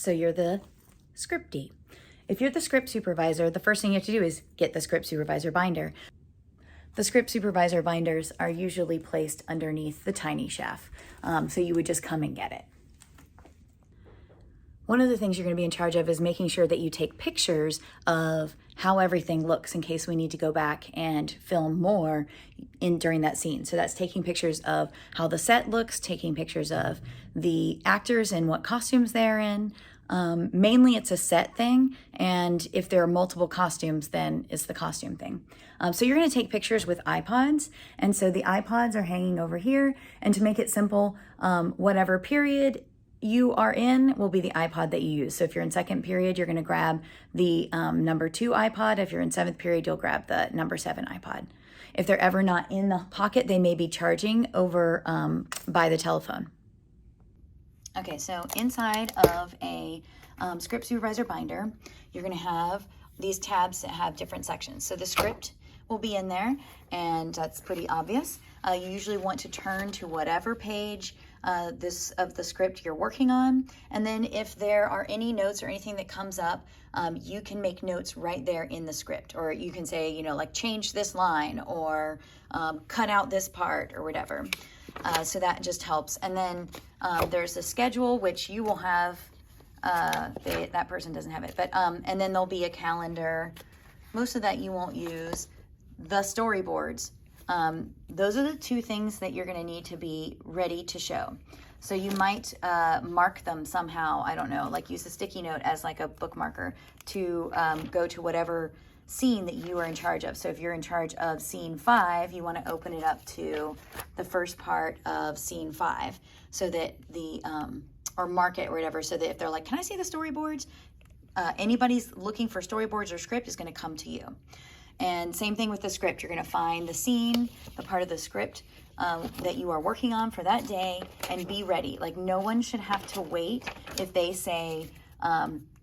so you're the Scripty. If you're the script supervisor, the first thing you have to do is get the script supervisor binder. The script supervisor binders are usually placed underneath the tiny chef, so you would just come and get it. One of the things you're going to be in charge of is making sure that you take pictures of how everything looks in case we need to go back and film more during that scene. So that's taking pictures of how the set looks, taking pictures of the actors and what costumes they're in. Mainly it's a set thing, and if there are multiple costumes, then it's the costume thing. So you're going to take pictures with iPods, and so the iPods are hanging over here, and to make it simple, whatever period you are in will be the iPod that you use. So if you're in second period, you're going to grab the number 2 iPod. If you're in 7th period, you'll grab the number 7 iPod. If they're ever not in the pocket, they may be charging over by the telephone. Okay, so inside of a script supervisor binder, you're going to have these tabs that have different sections. So the script will be in there, and that's pretty obvious. You usually want to turn to whatever page of the script you're working on, and then if there are any notes or anything that comes up, you can make notes right there in the script, or you can say, you know, like change this line, or cut out this part, or whatever. So that just helps. And then there's the schedule, which you will have. That person doesn't have it, but and then there'll be a calendar. Most of that you won't use. The storyboards. Those are the 2 things that you're going to need to be ready to show. So you might mark them somehow. I don't know, like use a sticky note as like a bookmarker to go to whatever scene that you are in charge of. So if you're in charge of scene 5, you want to open it up to the first part of scene 5, so that or mark it or whatever, so that if they're like, can I see the storyboards? Anybody's looking for storyboards or script is going to come to you. And same thing with the script. You're going to find the scene, the part of the script that you are working on for that day, and be ready. Like, no one should have to wait if they say,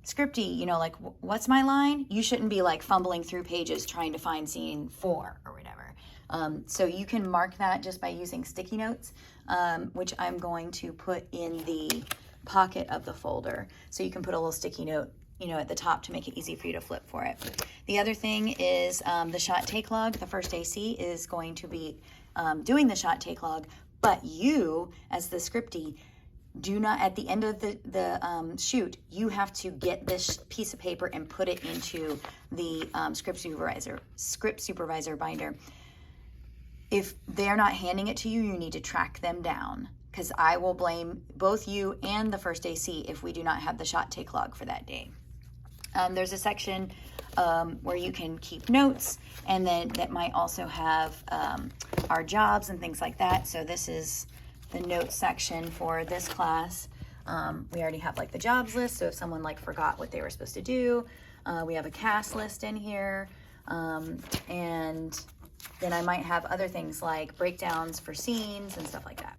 Scripty, you know, like, what's my line? You shouldn't be like fumbling through pages trying to find scene 4 or whatever. So you can mark that just by using sticky notes, which I'm going to put in the pocket of the folder. So you can put a little sticky note, you know, at the top to make it easy for you to flip for it. The other thing is the shot take log. The first AC is going to be doing the shot take log, but you, as the Scripty, do not, at the end of the shoot, you have to get this piece of paper and put it into the script supervisor binder. If they're not handing it to you, you need to track them down, because I will blame both you and the first AC if we do not have the shot take log for that day. There's a section where you can keep notes, and then that might also have our jobs and things like that. So this is the notes section for this class. We already have like the jobs list, so if someone like forgot what they were supposed to do, we have a cast list in here, and then I might have other things like breakdowns for scenes and stuff like that.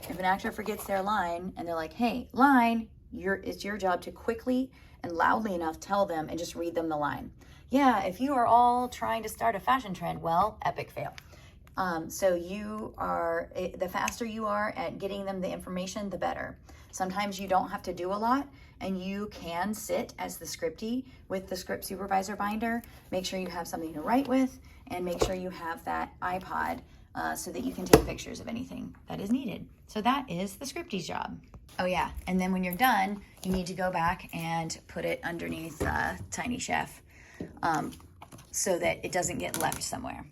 If an actor forgets their line and they're like, hey, line, it's your job to quickly and loudly enough tell them and just read them the line. Yeah, if you are all trying to start a fashion trend, well, epic fail. So the faster you are at getting them the information, the better. Sometimes you don't have to do a lot, and you can sit as the Scripty with the script supervisor binder. Make sure you have something to write with, and make sure you have that iPod so that you can take pictures of anything that is needed. So that is the Scripty's job. Oh yeah, and then when you're done, you need to go back and put it underneath Tiny Chef so that it doesn't get left somewhere.